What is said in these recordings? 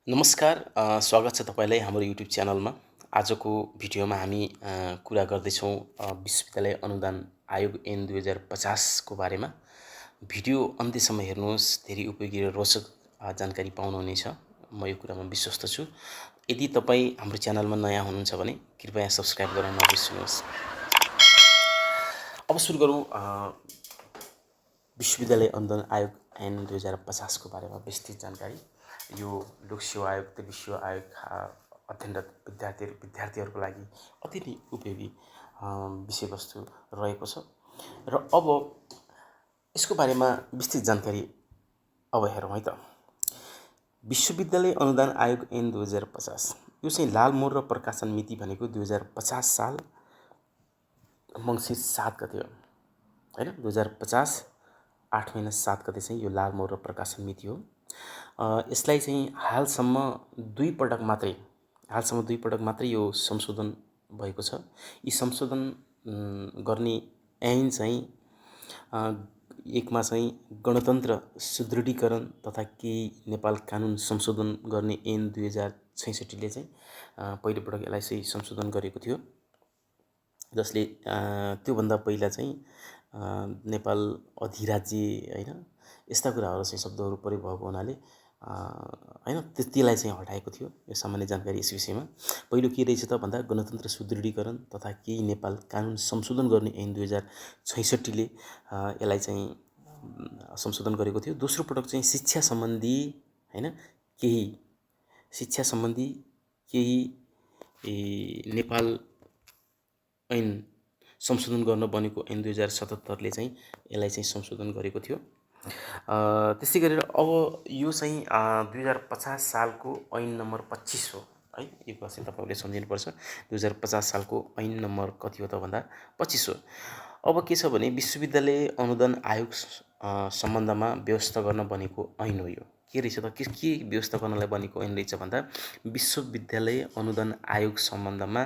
नमस्कार स्वागत छ तपाईँलाई हाम्रो युट्युब च्यानलमा। आजको भिडियोमा हामी कुरा गर्दैछौँ विश्वविद्यालय अनुदान आयोग ऐन 2050 को बारेमा। भिडियो अन्त्यसम्म हेर्नुहोस्, धेरै उपयोगी र रोचक जानकारी पाउनुहुनेछ। म यो कुरामा विश्वस्त छु। यदि तपाईँ हाम्रो च्यानलमा नयाँ हुनुहुन्छ भने कृपया सब्स्क्राइब गर्न नबिर्सनुहोस्। अब सुरु गरौँ विश्वविद्यालय अनुदान आयोग ऐन 2050 को बारेमा विस्तृत जानकारी। यो लोकसेवा आयोग त विश्व आयोग अध्ययनरत विद्यार्थीहरूको लागि अति नै उपयोगी विषयवस्तु रहेको छ र अब यसको बारेमा विस्तृत जानकारी अब हेरौँ है त। विश्वविद्यालय अनुदान आयोग ऐन 2050 यो चाहिँ लालमोहर र प्रकाशन मिति भनेको 2050 साल मङ्सिर 7 गते हो हैन। 2050 8 महिना 7 गते चाहिँ यो लालमोहर र प्रकाशन मिति हो। यसलाई चाहिँ हालसम्म दुई पटक मात्रै यो संशोधन भएको छ। यी संशोधन गर्ने ऐन चाहिँ एकमा चाहिँ गणतन्त्र सुदृढीकरण तथा केही नेपाल कानुन संशोधन गर्ने ऐन 2066 ले चाहिँ पहिलोपटक यसलाई चाहिँ संशोधन गरेको थियो, जसले त्योभन्दा पहिला चाहिँ नेपाल अधिराज्य हैन यस्ता कुराहरू चाहिँ शब्दहरू प्रयोग भएको हुनाले हैन त्यसलाई चाहिँ हटाएको थियो। यो सामान्य जानकारी यस विषयमा। पहिलो के रहेछ त भन्दा गणतन्त्र सुदृढीकरण तथा केही नेपाल कानुन संशोधन गर्ने ऐन 2066 ले यसलाई चाहिँ संशोधन गरेको थियो। दोस्रो पटक चाहिँ शिक्षा सम्बन्धी केही नेपाल ऐन संशोधन गर्न बनेको ऐन 2077 ले चाहिँ यसलाई चाहिँ संशोधन गरेको थियो। त्यसै गरेर अब यो चाहिँ 2050 सालको ऐन नम्बर 25 हो है। यो कुरा चाहिँ तपाईँहरूले सम्झिनुपर्छ। 2050 सालको ऐन नम्बर कति हो त भन्दा 25 हो। अब के छ भने विश्वविद्यालय अनुदान आयोग सम्बन्धमा व्यवस्था गर्न बनेको ऐन हो। यो के रहेछ त, के व्यवस्था गर्नलाई बनेको ऐन रहेछ भन्दा विश्वविद्यालय अनुदान आयोग सम्बन्धमा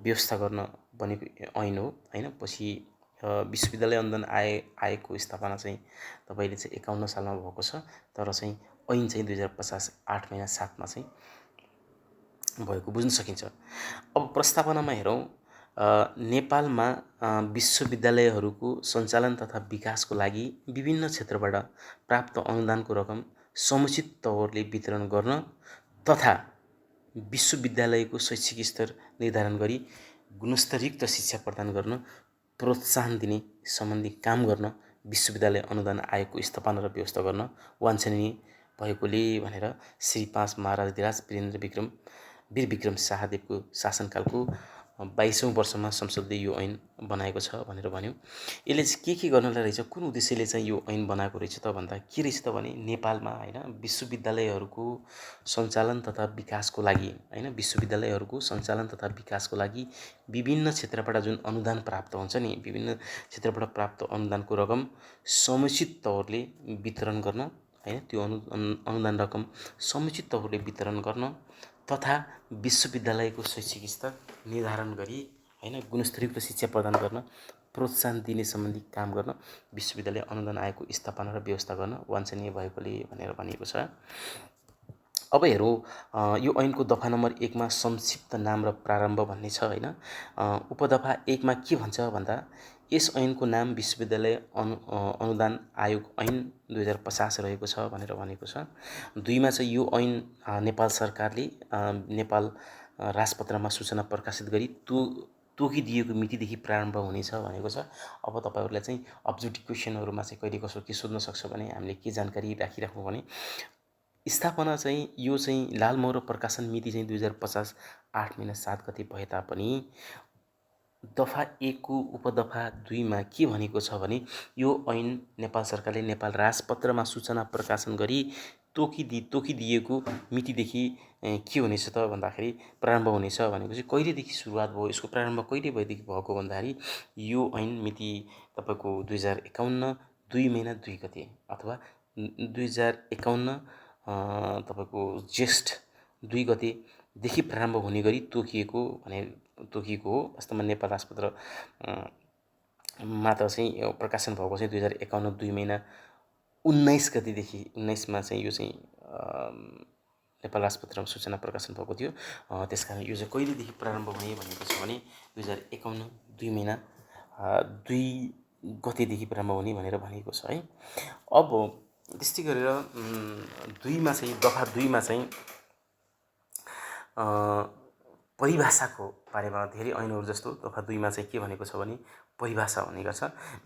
व्यवस्था गर्न बनेको ऐन हो हैन। पछि विश्वविद्यालय अनुदान आयोगको स्थापना चाहिँ तपाईँले चाहिँ 51 सालमा भएको छ, तर चाहिँ ऐन चाहिँ 2050 8 महिना 7 मा चाहिँ भएको बुझ्न सकिन्छ। अब प्रस्तावनामा हेरौँ। नेपालमा विश्वविद्यालयहरूको सञ्चालन तथा विकासको लागि विभिन्न क्षेत्रबाट प्राप्त अनुदानको रकम समुचित तवरले वितरण गर्न तथा विश्वविद्यालयको शैक्षिक स्तर निर्धारण गरी गुणस्तरयुक्त शिक्षा प्रदान गर्न प्रोत्साहन दिने सम्बन्धी काम गर्न विश्वविद्यालय अनुदान आयोगको स्थापना र व्यवस्था गर्न वाञ्छनीय भएकोले भनेर श्री 5 महाराजाधिराज वीर विक्रम शाहदेवको शासनकालको 22औं वर्षमा संसदले यो ऐन बनाएको छ भनेर भन्यो। यसले चाहिँ के गर्नलाई रहेछ, कुन उद्देश्यले चाहिँ यो ऐन बनाएको रहेछ त भन्दा के रहेछ त भने नेपालमा हैन विश्वविद्यालयहरूको सञ्चालन तथा विकासको लागि विभिन्न क्षेत्रबाट जुन अनुदान प्राप्त हुन्छ नि, विभिन्न क्षेत्रबाट प्राप्त अनुदानको रकम समुचित तवरले वितरण गर्न हैन, त्यो अनुदान रकम समुचित तवरले वितरण गर्न तथा विश्वविद्यालयको शैक्षिक स्तर निर्धारण गरी हैन गुणस्तरयुक्त शिक्षा प्रदान गर्न प्रोत्साहन दिने सम्बन्धी काम गर्न विश्वविद्यालय अनुदान आयोगको स्थापना र व्यवस्था गर्न वाञ्छनीय भएकोले भनेर भनिएको छ। अब हेरौँ यो ऐनको दफा नम्बर 1 मा संक्षिप्त नाम र प्रारम्भ भन्ने छ हैन। उपदफा 1 मा के भन्छ भन्दा यस ऐनको नाम विश्वविद्यालय अनुदान आयोग ऐन 2050 रहेको छ भनेर भनेको छ। 2 मा चाहिँ यो ऐन नेपाल सरकारले नेपाल राजपत्रमा सूचना प्रकाशित गरी तोकिदिएको मितिदेखि प्रारम्भ हुनेछ भनेको छ। अब तपाईहरुलाई चाहिँ अब्जेक्टिभ क्वेशनहरुमा चाहिँ कहिले कसो के सोध्न सक्छ भने हामीले के जानकारी राखिराख्नु भने स्थापना चाहिँ यो चाहिँ लालमोहर प्रकाशन मिति चाहिँ 2050 8 महिना 7 गते भए तापनि दफा 1 को उपदफा 2 मा के भनेको छ भने यो ऐन नेपाल सरकारले नेपाल राजपत्रमा सूचना प्रकाशन गरी तोकिदिएको मितिदेखि के हुनेछ त भन्दाखेरि प्रारम्भ हुनेछ भनेको चाहिँ कहिलेदेखि सुरुवात भयो, यसको प्रारम्भ कहिले भएदेखि भएको भन्दाखेरि यो ऐन मिति तपाईको 2051 2 महिना 2 गते अथवा 2051 तपाईको ज्येष्ठ 2 गतेदेखि प्रारम्भ हुने गरी तोकिएको हो। वास्तवमा नेपाल राजपत्र मा त चाहिँ प्रकाशन भएको चाहिँ 2051 2 महिना 19 गतेदेखि 19 मा चाहिँ यो चाहिँ नेपाल राजपत्रमा सूचना प्रकाशन भएको थियो। त्यसकारण यो चाहिँ कहिलेदेखि प्रारम्भ हुने भनेको छ भने 2051 2 महिना 2 गतेदेखि प्रारम्भ हुने भनेर भनेको छ है। अब त्यस्तै गरेर 2मा चाहिँ दफा 2मा चाहिँ परिभाषाको बारेमा धेरै ऐनहरू जस्तो दफा 2मा चाहिँ के भनेको छ भने परिभाषा हुने गर्छ।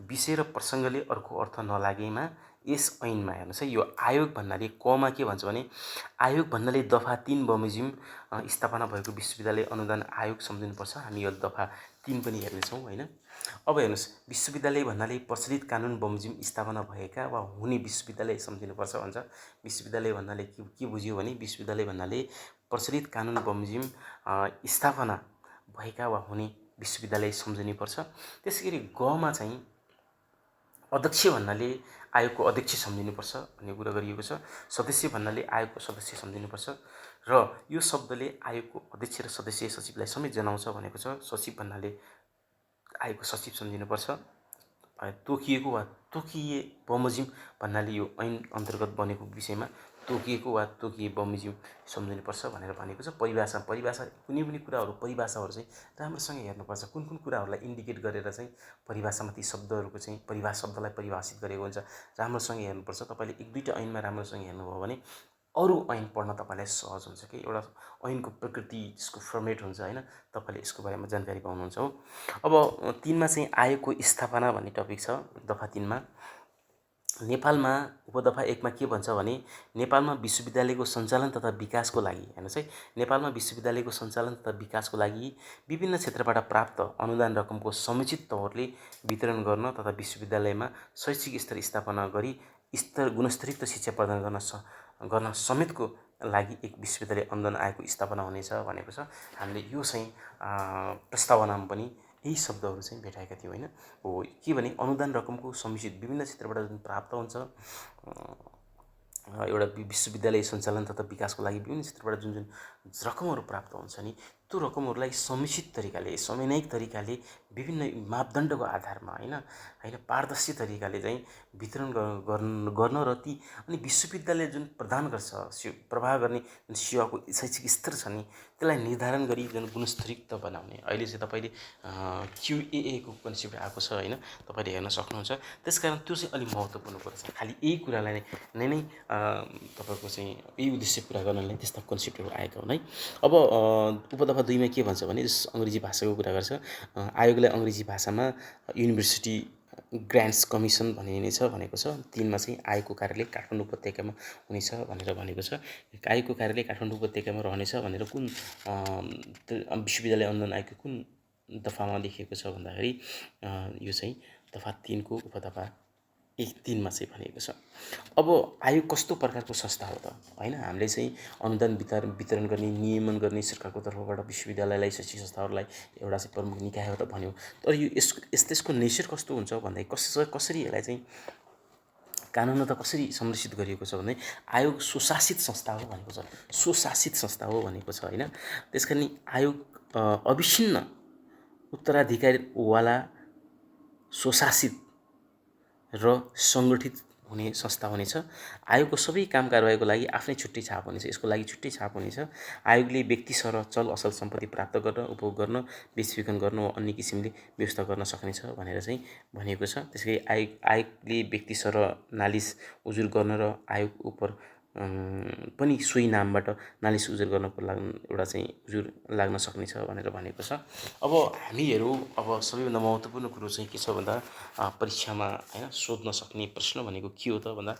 विषय र प्रसङ्गले अर्को अर्थ नलागेमा यस ऐनमा हेर्नुहोस् है, यो आयोग भन्नाले कमा के भन्छ भने आयोग भन्नाले दफा 3 बमोजिम स्थापना भएको विश्वविद्यालय अनुदान आयोग सम्झिनुपर्छ। हामी यो दफा 3 पनि हेर्नेछौँ होइन। अब हेर्नुहोस्, विश्वविद्यालय भन्नाले प्रचलित कानुन बमोजिम स्थापना भएका वा हुने विश्वविद्यालय सम्झिनुपर्छ भन्छ। विश्वविद्यालय भन्नाले के बुझ्यो भने विश्वविद्यालय भन्नाले प्रचलित कानुन बमोजिम स्थापना भएका वा हुने विश्वविद्यालय सम्झिनुपर्छ। त्यसै गरी गमा चाहिँ अध्यक्ष भन्नाले आयोगको अध्यक्ष सम्झिनुपर्छ भन्ने कुरा गरिएको छ। सदस्य भन्नाले आयोगको सदस्य सम्झिनुपर्छ र यो शब्दले आयोगको अध्यक्ष र सदस्य सचिवलाई समेत जनाउँछ भनेको छ। सचिव भन्नाले आयोगको सचिव सम्झिनुपर्छ। तोकिएको वा तोकिए बमोजिम भन्नाले यो ऐन अन्तर्गत बनेको विषयमा तोकिएको वा तोकिए बमोजिम सम्झिनुपर्छ भनेर भनेको छ। परिभाषा कुनै पनि कुराहरू परिभाषाहरू चाहिँ राम्रोसँग हेर्नुपर्छ। कुन कुन कुराहरूलाई इन्डिकेट गरेर चाहिँ परिभाषामा ती शब्दहरूको चाहिँ शब्दलाई परिभाषित गरेको हुन्छ, राम्रोसँग हेर्नुपर्छ। तपाईँले 1-2टा ऐनमा राम्रोसँग हेर्नुभयो भने अरू ऐन पढ्न तपाईँलाई सहज हुन्छ कि एउटा ऐनको प्रकृति, त्यसको फर्मेट हुन्छ होइन, तपाईँले यसको बारेमा जानकारी पाउनुहुन्छ हो। अब 3मा चाहिँ आयोगको स्थापना भन्ने टपिक छ। दफा 3मा नेपालमा उपदफा 1मा के भन्छ भने नेपालमा विश्वविद्यालयको सञ्चालन तथा विकासको लागि हेर्नुहोस् है, नेपालमा विश्वविद्यालयको सञ्चालन तथा विकासको लागि विभिन्न क्षेत्रबाट प्राप्त अनुदान रकमको समुचित तौरले वितरण गर्न तथा विश्वविद्यालयमा शैक्षिक स्तर स्थापना गरी गुणस्तरयुक्त शिक्षा प्रदान गर्न समेतको लागि एक विश्वविद्यालय अनुदान आयोगको स्थापना हुनेछ भनेको छ। हामीले यो चाहिँ प्रस्तावनामा पनि यही शब्दहरू चाहिँ भेटाएका थियौँ होइन। हो के भने अनुदान रकमको समुचित विभिन्न क्षेत्रबाट जुन प्राप्त हुन्छ एउटा विश्वविद्यालय सञ्चालन तथा विकासको लागि विभिन्न क्षेत्रबाट जुन जुन रकमहरू प्राप्त हुन्छ नि, त्यो रकमहरूलाई समुचित तरिकाले समन्वयिक तरिकाले विभिन्न मापदण्डको आधारमा होइन पारदर्शी तरिकाले चाहिँ वितरण गर्न र ती अनि विश्वविद्यालय जुन प्रदान गर्छ प्रवाह गर्ने जुन सेवाको शैक्षिक स्तर छ नि, त्यसलाई निर्धारण गरी जुन गुणस्तरयुक्त बनाउने। अहिले चाहिँ तपाईँले QAAको कन्सेप्ट आएको छ होइन, तपाईँले हेर्न सक्नुहुन्छ। त्यसकारण त्यो चाहिँ अलिक महत्त्वपूर्ण कुरा छ। खालि यही कुरालाई नै तपाईँको चाहिँ यही उद्देश्य पुरा गर्नलाई त्यस्ता कन्सेप्टहरू आएका हुन् है। अब उपदफा 2मा के भन्छ भने अङ्ग्रेजी भाषाको कुरा गर्छ। आयोगलाई अङ्ग्रेजी भाषामा युनिभर्सिटी ग्रान्ट्स कमिसन भनिनेछ भनेको छ। 3मा चाहिँ आयोगको कार्यालय काठमाडौँ उपत्यकामा हुनेछ भनेर भनेको छ। आयोगको कार्यालय काठमाडौँ उपत्यकामा रहनेछ भनेर कुन विश्वविद्यालय अनुदान आयोगको कुन दफामा लेखिएको छ भन्दाखेरि यो चाहिँ दफा 3को उपदफा 3मा चाहिँ भनेको छ। अब आयोग कस्तो प्रकारको संस्था हो त होइन, हामीले चाहिँ अनुदान वितरण गर्ने, नियमन गर्ने सरकारको तर्फबाट विश्वविद्यालयलाई, शैक्षिक संस्थाहरूलाई एउटा चाहिँ प्रमुख निकाय हो त भन्यो। तर यो यसको नेचर कस्तो हुन्छ भन्दा कसरी यसलाई चाहिँ कानुनमा त कसरी संरक्षित गरिएको छ भने आयोग स्वशासित संस्था हो भनेको छ। स्वशासित संस्था हो भनेको छ होइन। त्यसकारण आयोग अविच्छिन्न उत्तराधिकारवाला स्वशासित र सङ्गठित हुने संस्था हुनेछ। आयोगको सबै काम कारबाहीको लागि आफ्नै छुट्टै छाप हुनेछ। यसको लागि छुट्टै छाप हुनेछ। आयोगले व्यक्ति सर चल असल सम्पत्ति प्राप्त गर्न, उपभोग गर्न, बेचबिखन गर्न वा अन्य किसिमले व्यवस्था गर्न सक्नेछ भनेर चाहिँ भनिएको छ। त्यसै आयोगले व्यक्ति सर नालिस उजुर गर्न र आयोग उप पनि सोही नामबाट नालिस उजुर गर्नको लागि एउटा चाहिँ उजुर लाग्न सक्नेछ भनेर भनेको छ। अब हामीहरू अब सबैभन्दा महत्त्वपूर्ण कुरो चाहिँ के छ भन्दा परीक्षामा होइन सोध्न सक्ने प्रश्न भनेको के हो त भन्दा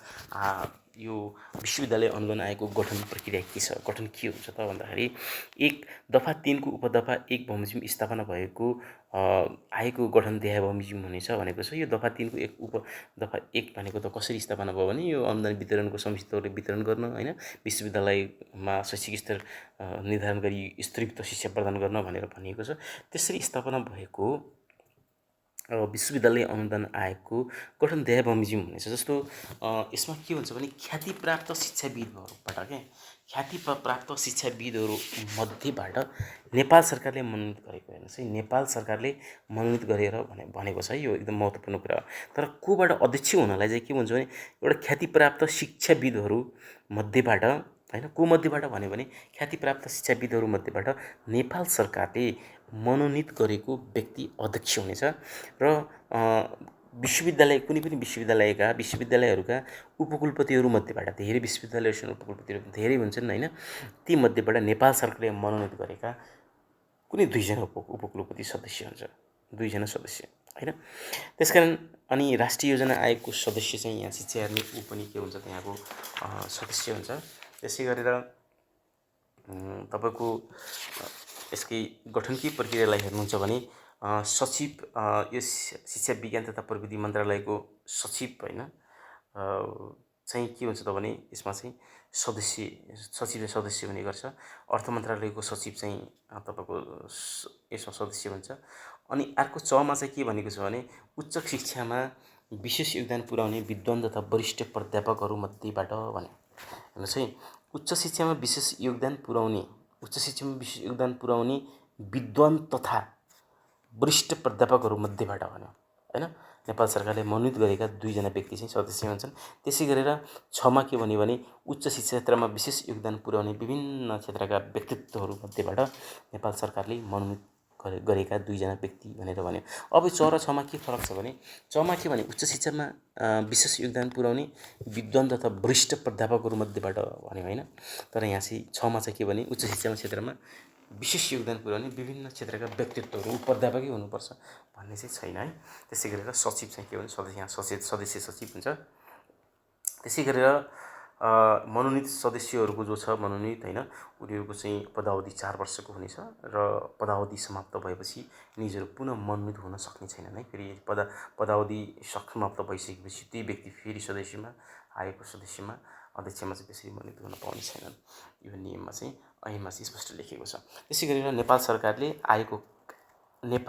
यो विश्वविद्यालय अनुदान आयोगको गठन प्रक्रिया के छ, गठन के हुन्छ त भन्दाखेरि दफा 3को उपदफा 1 बमोजिम स्थापना भएको आयोगको गठन देहा बमोजिम हुनेछ भनेको छ। यो दफा 3को उपदफा 1 भनेको त कसरी स्थापना भयो भने यो अनुदान वितरणको समुचित तौरले वितरण गर्न होइन, विश्वविद्यालयमा शैक्षिक स्तर निर्धारण गरी स्तरयुक्त शिक्षा प्रदान गर्न भनेर भनिएको छ। त्यसरी स्थापना भएको विश्वविद्यालय अनुदान आयोगको गठन देहा बमोजिम हुनेछ। जस्तो यसमा के हुन्छ भने ख्यातिप्राप्त शिक्षाविदहरूबाट ख्यातिप्राप्त शिक्षाविदहरू मध्येबाट नेपाल सरकारले मनोनित गरेको हेर्नुहोस् है, नेपाल सरकारले मनोनित गरेर भनेको छ है, यो एकदम महत्त्वपूर्ण कुरा हो। तर कोबाट अध्यक्ष हुनलाई चाहिँ के हुन्छ भने एउटा ख्यातिप्राप्त शिक्षाविदहरू मध्येबाट हैन। को मध्येबाट भन्यो भने ख्यातिप्राप्त शिक्षाविदहरू मध्येबाट नेपाल सरकारले मनोनित गरेको व्यक्ति अध्यक्ष हुनेछ र विश्वविद्यालय कुनै पनि विश्वविद्यालयहरूका उपकुलपतिहरू मध्येबाट धेरै विश्वविद्यालय छन्, उपकुलपतिहरू धेरै हुन्छन् हैन। ती मध्येबाट नेपाल सरकारले मनोनित गरेका कुनै 2 जना उपकुलपति सदस्य हुन्छ, 2 जना सदस्य हैन। त्यसकारण अनि राष्ट्रिय योजना आयोगको सदस्य चाहिँ यहाँ शिक्षा हेर्ने ऊ पनि के हुन्छ त्यहाँको सदस्य हुन्छ। त्यसै गरेर तपाईँको यसकै गठनकी प्रक्रियालाई हेर्नुहुन्छ भने सचिव यो शिक्षा विज्ञान तथा प्रविधि मन्त्रालयको सचिव हैन चाहिँ के हुन्छ त भने यसमा चाहिँ सचिवले सदस्य हुने गर्छ। अर्थ मन्त्रालयको सचिव चाहिँ तपाईँको यसमा सदस्य हुन्छ। अनि अर्को चमा चाहिँ के भनेको छ भने उच्च शिक्षामा विशेष योगदान पुर्याउने विद्वान तथा वरिष्ठ प्राध्यापकहरू मध्येबाट भने हेर्नुहोस् है, उच्च शिक्षामा विशेष योगदान पुर्याउने विद्वान तथा वरिष्ठ प्राध्यापकहरू मध्येबाट भन्यो हैन। नेपाल सरकारले मनोनित गरेका 2 जना व्यक्ति चाहिँ सदस्य हुन्छन्। त्यसै गरेर 6 मा के भन्यो भने उच्च शिक्षा क्षेत्रमा विशेष योगदान पुर्याउने विभिन्न क्षेत्रका व्यक्तित्वहरू मध्येबाट नेपाल सरकारले मनोनित गरेका 2 जना व्यक्ति भनेर भन्यो। अब 4 र 6 मा के फरक छ भने 6 मा के भने उच्च शिक्षामा विशेष योगदान पुर्याउने विद्वान तथा वरिष्ठ प्राध्यापकहरू मध्येबाट भन्यो हैन। तर यहाँ चाहिँ 6 मा चाहिँ के भने उच्च शिक्षा क्षेत्रमा विशेष योगदान पुर्याउने विभिन्न क्षेत्रका व्यक्तित्वहरू प्राध्यापकै हुनुपर्छ भन्ने चाहिँ छैन है। त्यसै गरेर सचिव चाहिँ के भने सदस्य सचिव हुन्छ। त्यसै गरेर मनोनित सदस्यहरूको जो छ मनोनित हैन उनीहरूको चाहिँ पदावधि 4 वर्षको हुनेछ र पदावधि समाप्त भएपछि निजहरू पुनः मनोनित हुन सक्ने छैनन् है। फेरि पदावधि समाप्त भइसकेपछि ती व्यक्ति फेरि सदस्यमा आयोगको सदस्यमा अध्यक्षमा चाहिँ त्यसरी मनोनित गर्न पाउने छैनन्। यो नियममा चाहिँ ऐनमा चाहिँ स्पष्ट लेखिएको छ। त्यसै गरेर नेपाल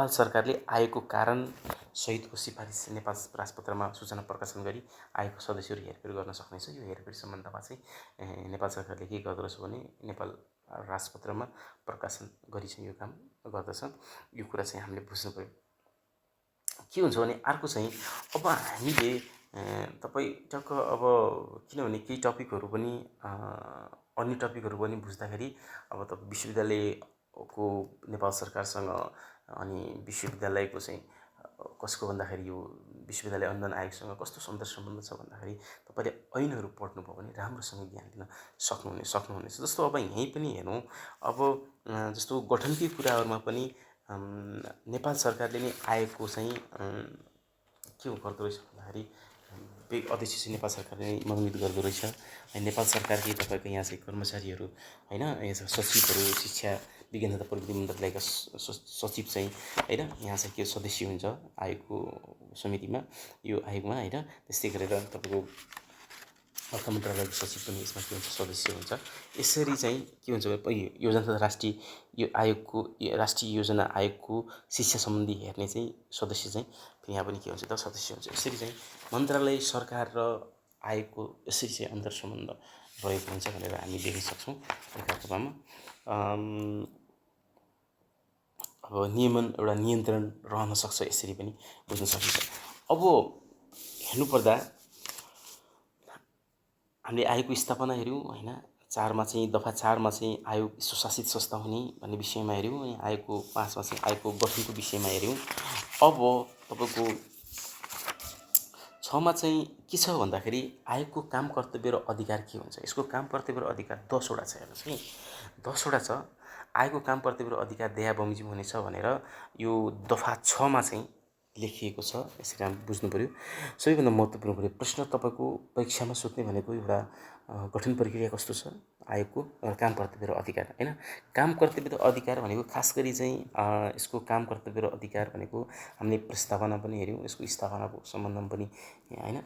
सरकारले आयोगको कारण सहितको सिफारिस नेपाल राजपत्रमा सूचना प्रकाशन गरी आयोगको सदस्यहरू हेरफेर गर्न सक्नेछ। यो हेरफेर सम्बन्धमा चाहिँ नेपाल सरकारले के गर्दछ भने नेपाल राजपत्रमा प्रकाशन गरी चाहिँ यो काम गर्दछ। यो कुरा चाहिँ हामीले बुझ्नु पर्यो। के हुन्छ भने अर्को चाहिँ अब हामीले तपाईँ टक्क अब किनभने केही टपिकहरू पनि अन्य टपिकहरू पनि बुझ्दाखेरि अब त विश्वविद्यालयको नेपाल सरकारसँग अनि विश्वविद्यालयको चाहिँ कसको भन्दाखेरि यो विश्वविद्यालय अनुदान आयोगसँग कस्तो सम्बन्ध छ भन्दाखेरि तपाईँले ऐनहरू पढ्नुभयो भने राम्रोसँग ज्ञान लिन सक्नुहुनेछ। जस्तो अब यहीँ पनि हेरौँ, अब जस्तो गठनकै कुराहरूमा पनि नेपाल सरकारले नै आयोगको चाहिँ के गर्दो रहेछ भन्दाखेरि अध्यक्ष चाहिँ नेपाल सरकारले नै मनोनित गर्दो रहेछ। नेपाल सरकारकै तपाईँको यहाँ चाहिँ कर्मचारीहरू हैन, यहाँ सचिवहरू शिक्षा विज्ञान तथा प्रविधि मन्त्रालयका सचिव चाहिँ हैन यहाँ चाहिँ के सदस्य हुन्छ आयोगको समितिमा, यो आयोगमा हैन। त्यस्तै गरेर तपाईँको अर्थ मन्त्रालयको सचिव पनि यसमा के हुन्छ सदस्य हुन्छ। यसरी चाहिँ के हुन्छ भने योजना तथा राष्ट्रिय योजना आयोगको शिक्षा सम्बन्धी हेर्ने चाहिँ सदस्य चाहिँ यहाँ पनि के हुन्छ त सदस्य हुन्छ। यसरी चाहिँ मन्त्रालय सरकार र आयोगको यसरी चाहिँ अन्तर सम्बन्ध रहेको हुन्छ भनेर हामी देख्न सक्छौँ एकाअर्कामा। अब नियमन एउटा नियन्त्रण रहन सक्छ, यसरी पनि बुझ्न सकिन्छ। अब हेर्नुपर्दा हामीले आयोगको स्थापना हेऱ्यौँ हैन, 4 मा चाहिँ दफा 4 मा चाहिँ आयोग स्वशासित संस्था हुने भन्ने विषयमा हेऱ्यौँ। अनि आयोगको 5 मा चाहिँ आयोगको गठनको विषयमा हेऱ्यौँ। अब तपाईँको 6 मा चाहिँ के छ भन्दाखेरि आयोगको काम कर्तव्य र अधिकार के हुन्छ। यसको काम कर्तव्य र अधिकार 10 वटा छ। हेर्नुहोस् है, 10 वटा छ। आयोगको काम कर्तव्य र अधिकार देहा बमोजिम हुनेछ भनेर यो दफा 6 मा चाहिँ लेखिएको छ। यसरी हामी बुझ्नु पर्यो। सबैभन्दा महत्त्वपूर्ण कुरो प्रश्न तपाईँको परीक्षामा सोध्ने भनेको एउटा गठन प्रक्रिया कस्तो छ आयोगको, काम कर्तव्य र अधिकार हैन। काम कर्तव्य र अधिकार भनेको खास गरी चाहिँ यसको काम कर्तव्य र अधिकार भनेको हामीले प्रस्तावना पनि हेऱ्यौँ, यसको स्थापनाको सम्बन्धमा पनि हैन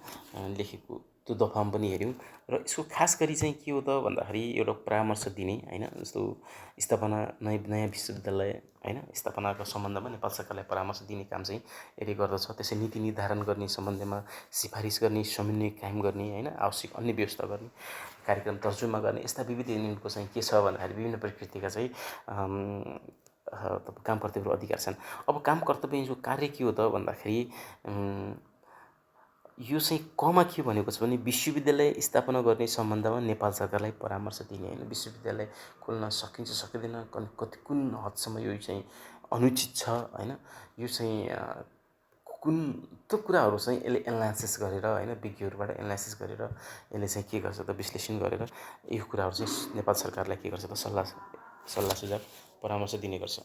लेखेको त्यो दफामा पनि हेऱ्यौँ। र यसको खास गरी चाहिँ के हो त भन्दाखेरि एउटा परामर्श दिने हैन, जस्तो स्थापना नयाँ विश्वविद्यालय हैन स्थापनाको सम्बन्धमा नेपाल सरकारलाई परामर्श दिने काम चाहिँ यसले गर्दछ। त्यसै नीति निर्धारण गर्ने सम्बन्धमा सिफारिस गर्ने, समन्वय कायम गर्ने हैन, आवश्यक अन्य व्यवस्था गर्ने, कार्यक्रम तर्जुमा गर्ने, यस्ता विविध युनिटको चाहिँ के छ भन्दाखेरि विभिन्न प्रकृतिका चाहिँ काम कर्तव्य र अधिकार छन्। अब काम कर्तव्य जो कार्य के हो त भन्दाखेरि यो चाहिँ कमा के भनेको छ भने विश्वविद्यालय स्थापना गर्ने सम्बन्धमा नेपाल सरकारलाई परामर्श दिने होइन, विश्वविद्यालय खोल्न सकिन्छ सकिँदैन, कति कुन हदसम्म यो चाहिँ अनुचित छ होइन, यो चाहिँ कुन त्यो कुराहरू चाहिँ यसले एनालाइसिस गरेर होइन, विज्ञहरूबाट एनालाइसिस गरेर यसले चाहिँ के गर्छ त विश्लेषण गरेर यो कुराहरू चाहिँ नेपाल सरकारलाई के गर्छ त सल्लाह सुझाव परामर्श दिने गर्छ।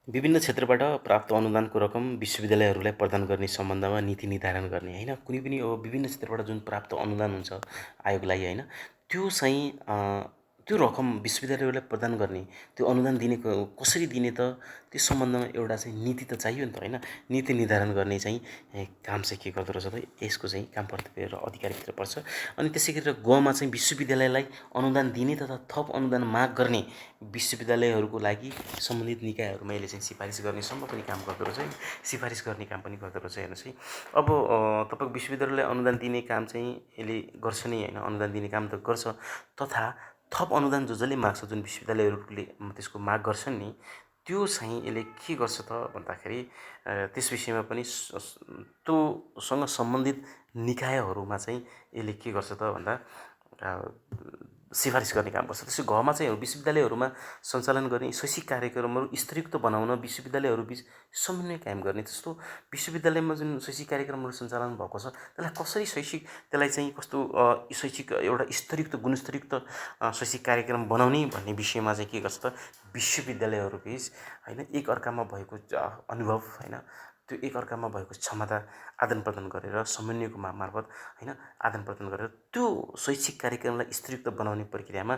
विभिन्न क्षेत्रबाट प्राप्त अनुदानको रकम विश्वविद्यालयहरूलाई प्रदान गर्ने सम्बन्धमा नीति निर्धारण गर्ने होइन, कुनै पनि अब विभिन्न क्षेत्रबाट जुन प्राप्त अनुदान हुन्छ आयोगलाई होइन, त्यो चाहिँ त्यो रकम विश्वविद्यालयहरूलाई प्रदान गर्ने, त्यो अनुदान दिने कसरी दिने त त्यो सम्बन्धमा एउटा चाहिँ नीति त चाहियो नि त होइन। नीति निर्धारण गर्ने चाहिँ काम चाहिँ के गर्दो रहेछ त, यसको चाहिँ काम कर्तव्य र अधिकारभित्र पर्छ। अनि त्यसै गरेर गमा चाहिँ विश्वविद्यालयलाई अनुदान दिने तथा थप अनुदान माग गर्ने विश्वविद्यालयहरूको लागि सम्बन्धित निकायहरूमा यसले चाहिँ सिफारिस गर्नेसम्म पनि काम गर्दो रहेछ, सिफारिस गर्ने काम पनि गर्दो रहेछ। हेर्नुहोस् है, अब तपाईँको विश्वविद्यालयलाई अनुदान दिने काम चाहिँ यसले गर्छ नै होइन, अनुदान दिने काम त गर्छ, तथा थप अनुदान जसले माग्छ, जुन विश्वविद्यालयहरूले त्यसको माग गर्छन् नि, त्यो चाहिँ यसले के गर्छ त भन्दाखेरि त्यस विषयमा पनि त्योसँग सम्बन्धित निकायहरूमा चाहिँ यसले के गर्छ त भन्दा सिफारिस गर्ने काम गर्छ। त्यसै घमा चाहिँ विश्वविद्यालयहरूमा सञ्चालन गर्ने शैक्षिक कार्यक्रमहरू स्तरयुक्त बनाउन विश्वविद्यालयहरूबिच समन्वय कायम गर्ने। जस्तो विश्वविद्यालयमा जुन शैक्षिक कार्यक्रमहरू सञ्चालन भएको छ त्यसलाई कसरी त्यसलाई चाहिँ कस्तो शैक्षिक एउटा स्तरयुक्त गुणस्तरयुक्त शैक्षिक कार्यक्रम बनाउने भन्ने विषयमा चाहिँ के गर्छ त विश्वविद्यालयहरूबिच होइन एकअर्कामा भएको अनुभव होइन, त्यो एकअर्कामा भएको क्षमता आदान प्रदान गरेर समन्वयको मार्फत होइन आदान प्रदान गरेर त्यो शैक्षिक कार्यक्रमलाई स्तरयुक्त बनाउने प्रक्रियामा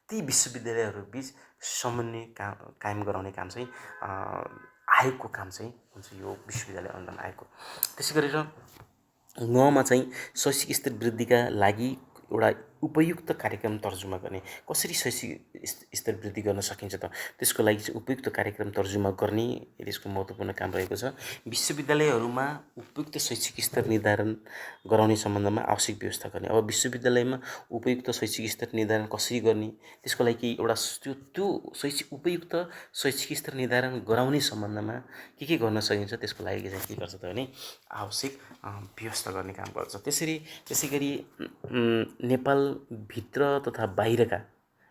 ती विश्वविद्यालयहरूबिच समन्वय कायम गराउने काम चाहिँ आयोगको काम चाहिँ हुन्छ, यो विश्वविद्यालय अनुदान आयोगको। त्यसै गरेर मा चाहिँ शैक्षिक स्तर वृद्धिका लागि एउटा उपयुक्त कार्यक्रम तर्जुमा गर्ने, कसरी शैक्षिक स्तर वृद्धि गर्न सकिन्छ त त्यसको लागि चाहिँ उपयुक्त कार्यक्रम तर्जुमा गर्ने यसको महत्त्वपूर्ण काम रहेको छ। विश्वविद्यालयहरूमा उपयुक्त शैक्षिक स्तर निर्धारण गराउने सम्बन्धमा आवश्यक व्यवस्था गर्ने। अब विश्वविद्यालयमा उपयुक्त शैक्षिक स्तर निर्धारण कसरी गर्ने, त्यसको लागि एउटा त्यो शैक्षिक उपयुक्त शैक्षिक स्तर निर्धारण गराउने सम्बन्धमा के गर्न सकिन्छ त्यसको लागि चाहिँ के गर्छ त भने आवश्यक व्यवस्था गर्ने काम गर्छ। त्यसै गरी नेपालभित्र तथा बाहिरका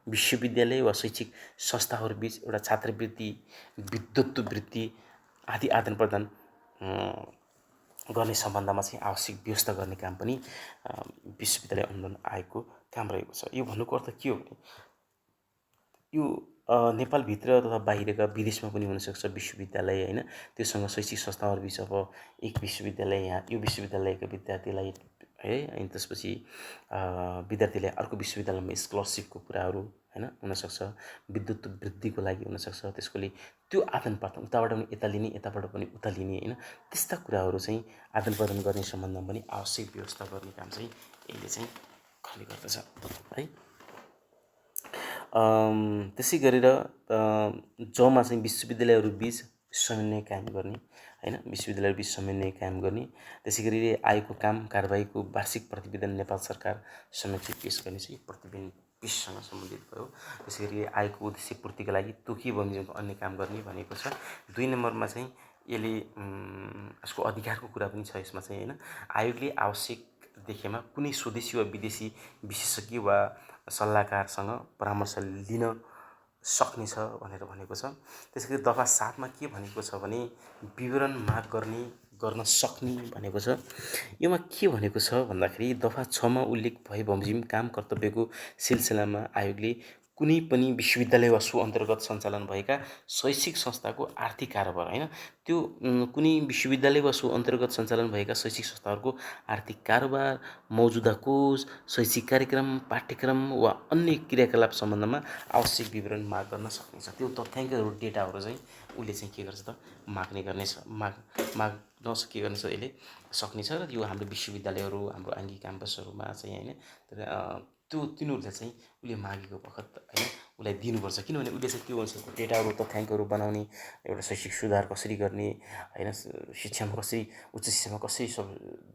विश्वविद्यालय वा शैक्षिक संस्थाहरूबिच एउटा छात्रवृत्ति, विद्वत्ववृत्ति आदि आदान प्रदान गर्ने सम्बन्धमा चाहिँ आवश्यक व्यवस्था गर्ने काम पनि विश्वविद्यालय अनुदान आयोगको काम रहेको छ। यो भन्नुको अर्थ के हो भने यो नेपालभित्र तथा बाहिरका विदेशमा पनि हुनसक्छ विश्वविद्यालय होइन, त्योसँग शैक्षिक संस्थाहरूबिच अब एक विश्वविद्यालय यहाँ यो विश्वविद्यालयका विद्यार्थीलाई है, अनि त्यसपछि विद्यार्थीले अर्को विश्वविद्यालयमा स्कलरसिपको कुराहरू होइन हुनसक्छ, विद्युत वृद्धिको लागि हुनसक्छ, त्यसकोले त्यो आदान प्रदान उताबाट पनि यता लिने यताबाट पनि उता लिने होइन, त्यस्ता कुराहरू चाहिँ आदान प्रदान गर्ने सम्बन्धमा पनि आवश्यक व्यवस्था गर्ने काम चाहिँ यसले चाहिँ गर्ने गर्दछ है। त्यसै गरेर जमा चाहिँ विश्वविद्यालयहरूबिच समन्वय कायम गर्ने होइन, विश्वविद्यालयहरूबिच समन्वय कायम गर्ने। त्यसै गरी आयोगको काम कारबाहीको वार्षिक प्रतिवेदन नेपाल सरकार समक्ष पेश गर्ने चाहिँ प्रतिवेदन पेशसँग सम्बन्धित भयो। त्यसै गरी आयोगको उद्देश्य पूर्तिका लागि तोकिए बमोजिमको अन्य काम गर्ने भनेको छ। 2 नम्बरमा चाहिँ यसले यसको अधिकारको कुरा पनि छ यसमा चाहिँ होइन, आयोगले आवश्यक देखेमा कुनै स्वदेशी वा विदेशी विशेषज्ञ वा सल्लाहकारसँग परामर्श लिन सक्नेछ भनेर भनेको छ। त्यसै गरी दफा 7 मा के भनेको छ भने विवरण माग गर्न सक्ने भनेको छ। यसमा के भनेको छ भन्दाखेरि दफा 6 मा उल्लेख भए बमोजिम काम कर्तव्यको सिलसिलामा आयोगले कुनै पनि विश्वविद्यालय वा सो अन्तर्गत सञ्चालन भएका शैक्षिक संस्थाको आर्थिक कारोबार होइन, त्यो कुनै विश्वविद्यालय वा सो अन्तर्गत सञ्चालन भएका शैक्षिक संस्थाहरूको आर्थिक कारोबार, मौजुदा कोष, शैक्षिक कार्यक्रम, पाठ्यक्रम वा अन्य क्रियाकलाप सम्बन्धमा आवश्यक विवरण माग गर्न सक्नेछ। त्यो तथ्याङ्कहरू डेटाहरू चाहिँ उसले चाहिँ के गर्छ त माग्ने गर्नेछ, माग्न के गर्नेछ यसले सक्नेछ। र यो हाम्रो विश्वविद्यालयहरू हाम्रो आङ्गिक क्याम्पसहरूमा चाहिँ होइन तिनीहरूले चाहिँ उसले मागेको बखत होइन उसलाई दिनुपर्छ, किनभने उसले चाहिँ त्यो अनुसारको डेटाहरू तथ्याङ्कहरू बनाउने, एउटा शैक्षिक सुधार कसरी गर्ने होइन, शिक्षामा कसरी उच्च शिक्षामा कसरी सब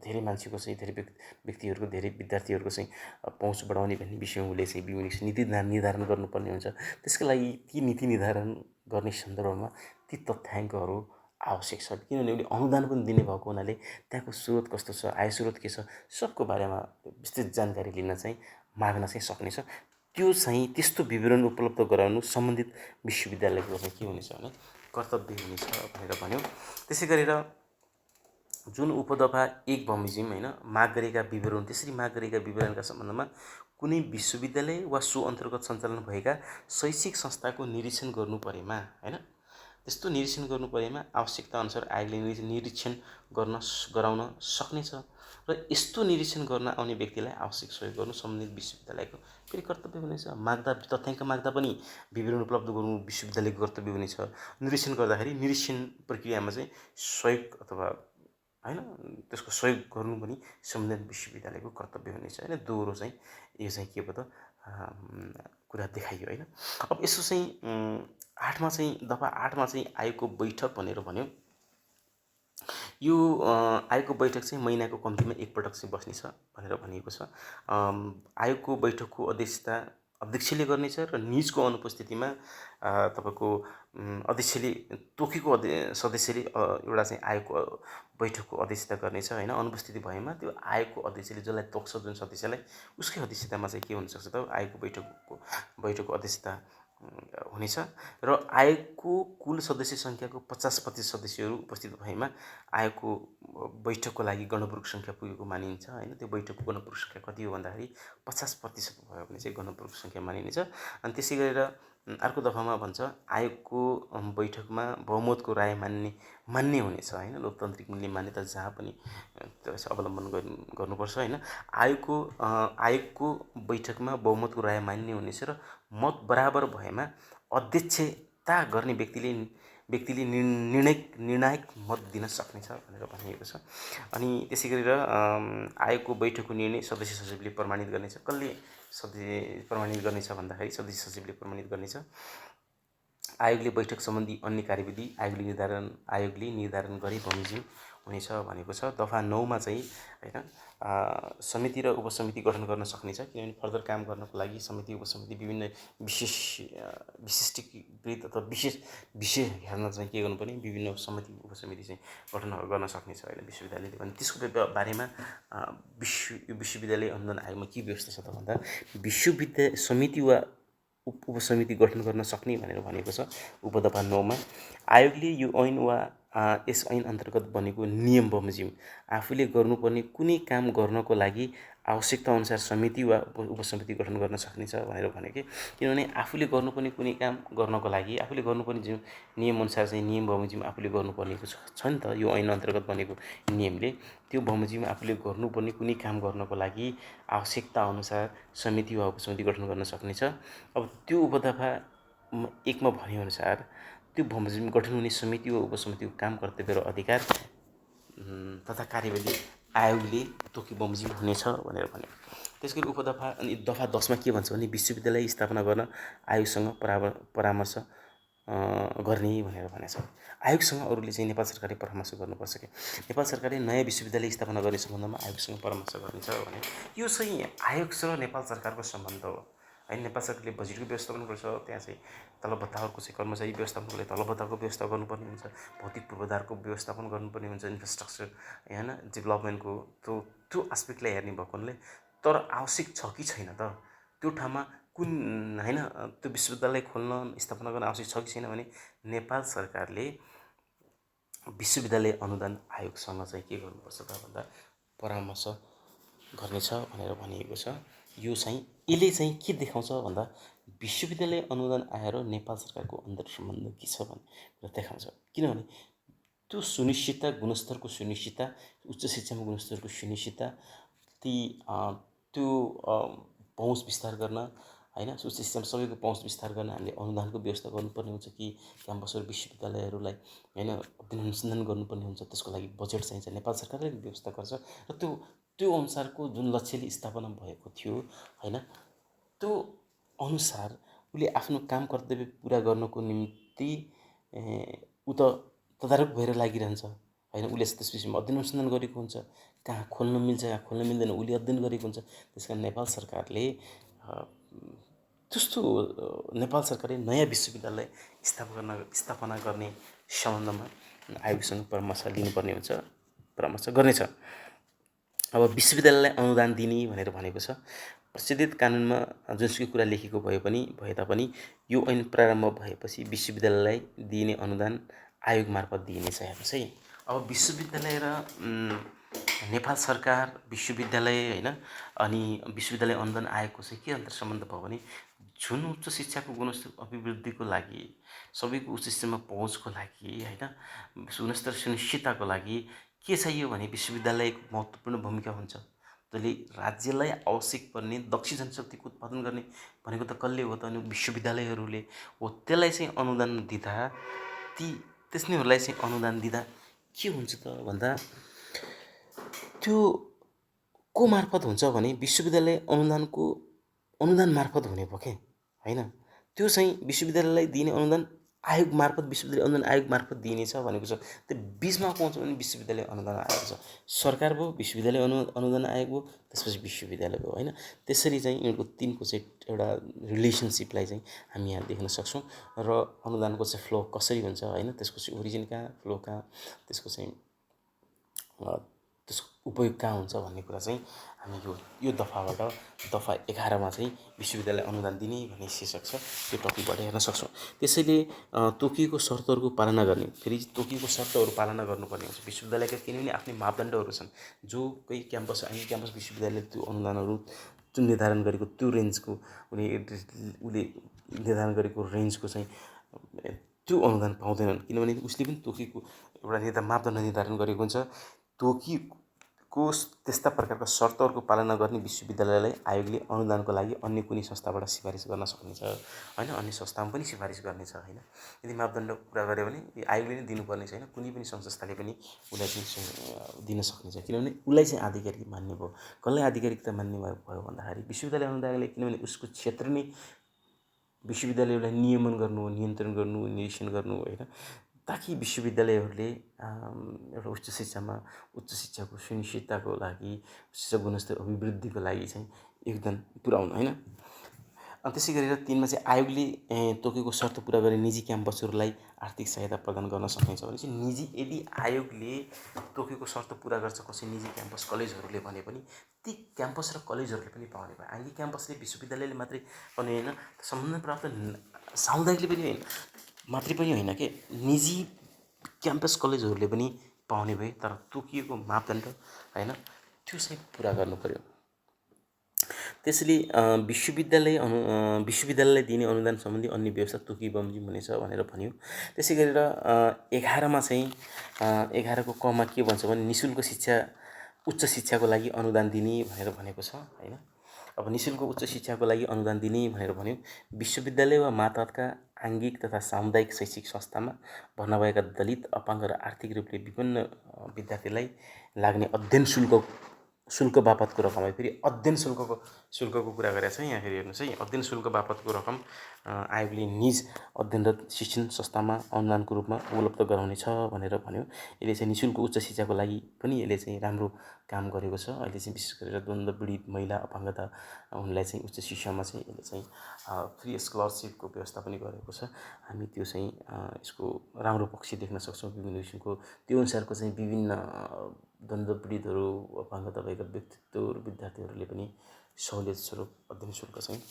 धेरै मान्छेको चाहिँ धेरै व्यक्तिहरूको धेरै विद्यार्थीहरूको चाहिँ पहुँच बढाउने भन्ने विषयमा उसले चाहिँ विभिन्न नीति निर्धारण गर्नुपर्ने हुन्छ। त्यसको लागि ती नीति निर्धारण गर्ने सन्दर्भमा ती तथ्याङ्कहरू आवश्यक छ। किनभने उसले अनुदान पनि दिने भएको हुनाले त्यहाँको स्रोत कस्तो छ, आय स्रोत के छ, सबको बारेमा विस्तृत जानकारी लिन चाहिँ माग्न चाहिँ सक्नेछ। त्यो चाहिँ त्यस्तो विवरण उपलब्ध गराउनु सम्बन्धित विश्वविद्यालयको चाहिँ के हुनेछ भने कर्तव्य हुनेछ भनेर भन्यो। त्यसै गरेर जुन उपदफा 1 बमोजिम होइन माग गरेका विवरण, त्यसरी माग गरेका विवरणका सम्बन्धमा कुनै विश्वविद्यालय वा सो अन्तर्गत सञ्चालन भएका शैक्षिक संस्थाको निरीक्षण गर्नु परेमा होइन त्यस्तो निरीक्षण गर्नु परेमा आवश्यकता अनुसार आयोगले निरीक्षण गराउन सक्नेछ र यस्तो निरीक्षण गर्न आउने व्यक्तिलाई आवश्यक सहयोग गर्नु सम्बन्धित विश्वविद्यालयको फेरि कर्तव्य हुनेछ। माग्दा तथ्याङ्क माग्दा पनि विवरण उपलब्ध गर्नु विश्वविद्यालयको कर्तव्य हुनेछ। निरीक्षण गर्दाखेरि निरीक्षण प्रक्रियामा चाहिँ सहयोग अथवा होइन त्यसको सहयोग गर्नु पनि सम्बन्धित विश्वविद्यालयको कर्तव्य हुनेछ होइन। दोहोरो चाहिँ यो चाहिँ के भयो त कुरा देखाइयो होइन। अब यसो चाहिँ 8मा चाहिँ दफा 8मा चाहिँ आयोगको बैठक भनेर भन्यो। यो आयोगको बैठक चाहिँ महिनाको कम्तीमा एकपटक चाहिँ बस्नेछ भनेर भनिएको छ। आयोगको बैठकको अध्यक्षले गर्नेछ र निजको अनुपस्थितिमा तपाईँको अध्यक्षले तोकेको सदस्यले एउटा चाहिँ आयोगको बैठकको अध्यक्षता गर्नेछ होइन। अनुपस्थिति भएमा त्यो आयोगको अध्यक्षले जसलाई तोक्छ जुन सदस्यलाई उसकै अध्यक्षतामा चाहिँ के हुनसक्छ त आयोगको बैठकको अध्यक्षता हुनेछ र आयोगको कुल सदस्य सङ्ख्याको 50% सदस्यहरू उपस्थित भएमा आयोगको बैठकको लागि गणपुरुष सङ्ख्या पुगेको मानिन्छ होइन। त्यो बैठकको गणपुरुष सङ्ख्या कति हो भन्दाखेरि 50% भयो भने चाहिँ गणपुरुष सङ्ख्या मानिनेछ। अनि त्यसै गरेर अर्को दफामा भन्छ आयोगको बैठकमा बहुमतको राय मान्ने हुनेछ होइन। लोकतान्त्रिक मूल्य मान्यता जहाँ पनि त्यसलाई अवलम्बन गर्नुपर्छ होइन। आयोगको बैठकमा बहुमतको राय मान्ने हुनेछ र मत बराबर भएमा अध्यक्षता गर्ने व्यक्तिले निर्णायक मत दिन सक्नेछ भनेर भनिएको छ। अनि त्यसै गरेर आयोगको बैठकको निर्णय सदस्य सचिवले प्रमाणित गर्नेछ। कसले प्रमाणित गर्नेछ भन्दाखेरि सदस्य सचिवले प्रमाणित गर्नेछ। आयोगले बैठक सम्बन्धी अन्य कार्यविधि आयोगले निर्धारण गरे बमोजिम हुनेछ भनेको छ। दफा 9मा चाहिँ होइन समिति र उपसमिति गठन गर्न सक्नेछ। किनभने फर्दर काम गर्नको लागि समिति उपसमिति विभिन्न विशिष्टीकृत अथवा विशेष विषय हेर्न चाहिँ के गर्नुपर्ने विभिन्न समिति उपसमिति चाहिँ गठन गर्न सक्नेछ होइन विश्वविद्यालयले। भने त्यसको बारेमा विश्वविद्यालय अनुदान आयोगमा के व्यवस्था छ त भन्दा विश्वविद्यालय समिति वा उपसमिति गठन गर्न सक्ने भनेर भनेको छ उपदफा 9मा। आयोगले यो ऐन वा यस ऐन अन्तर्गत बनेको नियम बमोजिम आफूले गर्नुपर्ने कुनै काम गर्नको लागि आवश्यकता अनुसार समिति वा उपसमिति गठन गर्न सक्नेछ भनेर भने कि किनभने आफूले गर्नुपर्ने कुनै काम गर्नको लागि आफूले गर्नुपर्ने जुन नियमअनुसार चाहिँ नियम बमोजिम आफूले गर्नुपर्नेको छ नि त यो ऐन अन्तर्गत बनेको नियमले त्यो बमोजिम आफूले गर्नुपर्ने कुनै काम गर्नको लागि आवश्यकता अनुसार समिति वा उपसमिति गठन गर्न सक्नेछ। अब त्यो उपदफा 1मा भनेअनुसार त्यो बमोजिम गठन हुने समिति वा उपसमितिको काम कर्तव्य र अधिकार तथा कार्यविधि आयोगले तोकी बमोजिम हुनेछ भनेर भन्यो। त्यसगरी उपदफा अनि दफा 10मा के भन्छ भने विश्वविद्यालय स्थापना गर्न आयोगसँग परामर्श गर्ने भनेर भनेछ। आयोगसँग अरूले चाहिँ नेपाल सरकारले परामर्श गर्नुपर्छ कि नेपाल सरकारले नयाँ विश्वविद्यालय स्थापना गर्ने सम्बन्धमा आयोगसँग परामर्श गर्नेछ भने यो चाहिँ आयोग र नेपाल सरकारको सम्बन्ध हो होइन। नेपाल सरकारले बजेटको व्यवस्थापन गर्छ, त्यहाँ चाहिँ तलबभत्ताहरूको चाहिँ कर्मचारी व्यवस्थापनले तलबभत्ताको व्यवस्था गर्नुपर्ने हुन्छ, भौतिक पूर्वाधारको व्यवस्थापन गर्नुपर्ने हुन्छ, इन्फ्रास्ट्रक्चर होइन डेभलपमेन्टको त्यो एस्पेक्टलाई हेर्ने भएको हुनाले तर आवश्यक छ कि छैन त त्यो ठाउँमा कुन होइन त्यो विश्वविद्यालय खोल्न स्थापना गर्न आवश्यक छ कि छैन भने नेपाल सरकारले विश्वविद्यालय अनुदान आयोगसँग चाहिँ के गर्नुपर्छ त भन्दा परामर्श गर्नेछ भनेर भनिएको छ। यो चाहिँ यसले चाहिँ के देखाउँछ भन्दा विश्वविद्यालय अनुदान आएर नेपाल सरकारको अन्तर् सम्बन्ध के छ भनेर देखाउँछ। किनभने त्यो सुनिश्चितता गुणस्तरको सुनिश्चितता उच्च शिक्षामा गुणस्तरको सुनिश्चितता त्यो पहुँच विस्तार गर्न होइन उच्च शिक्षामा सबैको पहुँच विस्तार गर्न हामीले अनुदानको व्यवस्था गर्नुपर्ने हुन्छ कि क्याम्पसहरू विश्वविद्यालयहरूलाई होइन अध्ययन अनुसन्धान गर्नुपर्ने हुन्छ, त्यसको लागि बजेट चाहिन्छ, नेपाल सरकारले व्यवस्था गर्छ र त्यो अनुसारको जुन लक्ष्यले स्थापना भएको थियो होइन त्यो अनुसार उसले आफ्नो काम कर्तव्य पुरा गर्नको निम्ति ऊ त तदारक भएर लागिरहन्छ होइन। उसले त्यस विषयमा अध्ययन अनुसन्धान गरेको हुन्छ, कहाँ खोल्न मिल्छ कहाँ खोल्न मिल्दैन उसले अध्ययन गरेको हुन्छ। त्यस कारण नेपाल सरकारले त्यस्तो नेपाल सरकारले नयाँ विश्वविद्यालय स्थापना गर्ने सम्बन्धमा आयोगसँग परामर्श लिनुपर्ने हुन्छ, परामर्श गर्नेछ। अब विश्वविद्यालयलाई अनुदान दिने भनेर भनेको छ। प्रचलित कानुनमा जुनसुकै कुरा लेखेको भए तापनि यो ऐन प्रारम्भ भएपछि विश्वविद्यालयलाई दिइने अनुदान आयोग मार्फत दिइनेछ। हेर्नुहोस् है, अब विश्वविद्यालय र नेपाल सरकार, विश्वविद्यालय होइन, अनि विश्वविद्यालय अनुदान आयोगको चाहिँ के अन्तर सम्बन्ध भयो भने जुन उच्च शिक्षाको गुणस्तर अभिवृद्धिको लागि, सबैको उच्च शिक्षामा पहुँचको लागि होइन, गुणस्तर सुनिश्चितताको लागि के चाहियो भने विश्वविद्यालयको महत्त्वपूर्ण भूमिका हुन्छ। त्यसले राज्यलाई आवश्यक पर्ने दक्ष जनशक्तिको उत्पादन गर्ने भनेको त कसले हो त? अनि विश्वविद्यालयहरूले हो। त्यसलाई चाहिँ अनुदान दिँदा त्यसनीहरूलाई चाहिँ अनुदान दिँदा के हुन्छ त भन्दा त्यो को मार्फत हुन्छ भने विश्वविद्यालय अनुदान मार्फत हुने भयो क्या होइन। त्यो चाहिँ विश्वविद्यालयलाई दिने अनुदान आयोग मार्फत, विश्वविद्यालय अनुदान आयोग मार्फत दिइनेछ भनेको छ। त्यो बिचमा को हुन्छ भने विश्वविद्यालय अनुदान आयोग छ। सरकार भयो, विश्वविद्यालय अनुदान आयोग भयो, त्यसपछि विश्वविद्यालय भयो होइन। त्यसरी चाहिँ यिनीहरूको तिनको चाहिँ एउटा रिलेसनसिपलाई चाहिँ हामी यहाँ देख्न सक्छौँ। र अनुदानको चाहिँ फ्लो कसरी हुन्छ होइन, त्यसको चाहिँ ओरिजिन कहाँ, फ्लो कहाँ, त्यसको चाहिँ त्यसको उपयोग कहाँ हुन्छ भन्ने कुरा चाहिँ हामी यो दफाबाट दफा 11 चाहिँ विश्वविद्यालय अनुदान दिने भन्ने शीर्षक छ, त्यो टपिकबाट हेर्न सक्छौँ। त्यसैले तोकिएको शर्तहरूको पालना गर्ने, फेरि तोकिएको शर्तहरू पालना गर्नुपर्ने हुन्छ विश्वविद्यालयका, किनभने आफ्नै मापदण्डहरू छन्। जो कोही क्याम्पस, हामी क्याम्पस विश्वविद्यालयले त्यो अनुदानहरू जुन निर्धारण गरेको त्यो रेन्जको उसले निर्धारण गरेको रेन्जको चाहिँ त्यो अनुदान पाउँदैनन्, किनभने उसले पनि तोकेको एउटा मापदण्ड निर्धारण गरेको हुन्छ। तोकिएको त्यस्ता प्रकारका शर्तहरूको पालना गर्ने विश्वविद्यालयलाई आयोगले अनुदानको लागि अन्य कुनै संस्थाबाट सिफारिस गर्न सक्नेछ होइन, अन्य संस्थामा पनि सिफारिस गर्नेछ होइन। यदि मापदण्ड पुरा गर्यो भने आयोगले नै दिनुपर्ने छैन, कुनै पनि संस्थाले पनि उसलाई चाहिँ दिन सक्नेछ, किनभने उसलाई चाहिँ आधिकारिक मान्ने भयो। कसलाई आधिकारिकता मान्ने भयो भन्दाखेरि विश्वविद्यालय अनुदानले, किनभने उसको क्षेत्र नै विश्वविद्यालयलाई नियमन गर्नु, नियन्त्रण गर्नु, निरीक्षण गर्नु होइन, ताकि विश्वविद्यालयहरूले एउटा उच्च शिक्षाको सुनिश्चितताको लागि, शिक्षा गुणस्तर अभिवृद्धिको लागि चाहिँ योगदान पुर्याउनु होइन। त्यसै गरेर 3मा चाहिँ आयोगले तोकेको शर्त पुरा गर्ने निजी क्याम्पसहरूलाई आर्थिक सहायता प्रदान गर्न सक्नेछ भने चाहिँ यदि आयोगले तोकेको शर्त पुरा गर्छ कसै निजी क्याम्पस कलेजहरूले भने पनि ती क्याम्पस र कलेजहरूले पनि पाउने भयो। आङ्गी क्याम्पसले विश्वविद्यालयले मात्रै पाउने होइन, सम्बन्ध प्राप्त सामुदायिकले पनि होइन, मात्रै पनि होइन के, निजी क्याम्पस कलेजहरूले पनि पाउने भए, तर तोकिएको मापदण्ड होइन त्यो चाहिँ पुरा गर्नु पर्यो। त्यसैले विश्वविद्यालयलाई दिने अनुदान सम्बन्धी अन्य व्यवस्था तोकिबमोजिम हुनेछ भनेर भन्यो। त्यसै गरेर 11मा चाहिँ 11को कमा के भन्छ भने निःशुल्क उच्च शिक्षाको लागि अनुदान दिने भनेर भनेको छ होइन। अब निःशुल्क उच्च शिक्षाको लागि अनुदान दिने भनेर भन्यो। विश्वविद्यालय वा मातहतका आङ्गिक तथा सामुदायिक शैक्षिक संस्थामा भर्ना भएका दलित, अपाङ्ग र आर्थिक रूपले विपन्न विद्यार्थीलाई लाग्ने अध्ययन शुल्क बापतको रकम है। फेरि अध्ययन शुल्कको कुरा गरेको छ यहाँ। फेरि हेर्नुहोस् है, अध्ययन शुल्क बापतको रकम आयोगले निज अध्ययनरत शिक्षण संस्थामा अनुदानको रूपमा उपलब्ध गराउनेछ भनेर भन्यो। यसले चाहिँ निःशुल्क उच्च शिक्षाको लागि पनि यसले चाहिँ राम्रो काम गरेको छ। अहिले चाहिँ विशेष गरेर द्वन्द्व पीडित महिला, अपाङ्गता उनलाई चाहिँ उच्च शिक्षामा चाहिँ यसले चाहिँ फ्री स्कलरसिपको व्यवस्था पनि गरेको छ। हामी त्यो चाहिँ यसको राम्रो पक्ष देख्न सक्छौँ। विभिन्न किसिमको त्यो अनुसारको चाहिँ विभिन्न द्वन्द्व पीडितहरू, अपाङ्गता भएका व्यक्तित्वहरू, विद्यार्थीहरूले पनि सहुलियत स्वरूप अध्ययन शुल्क चाहिँ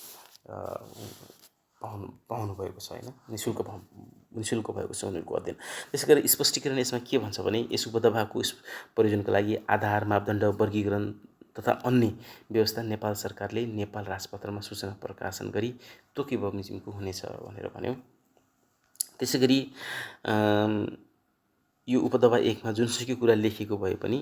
पाउनु भएको छ होइन। निःशुल्क भएको छ उनीहरूको अध्ययन। त्यसै गरी स्पष्टीकरण यसमा के भन्छ भने यस उपदफाको प्रयोजनको लागि आधार, मापदण्ड, वर्गीकरण तथा अन्य व्यवस्था नेपाल सरकारले नेपाल राजपत्रमा सूचना प्रकाशन गरी तोकिबमोजिमको हुनेछ भनेर भन्यो। त्यसै गरी यो उपदफा 1मा जुनसुकै कुरा लेखिएको भए पनि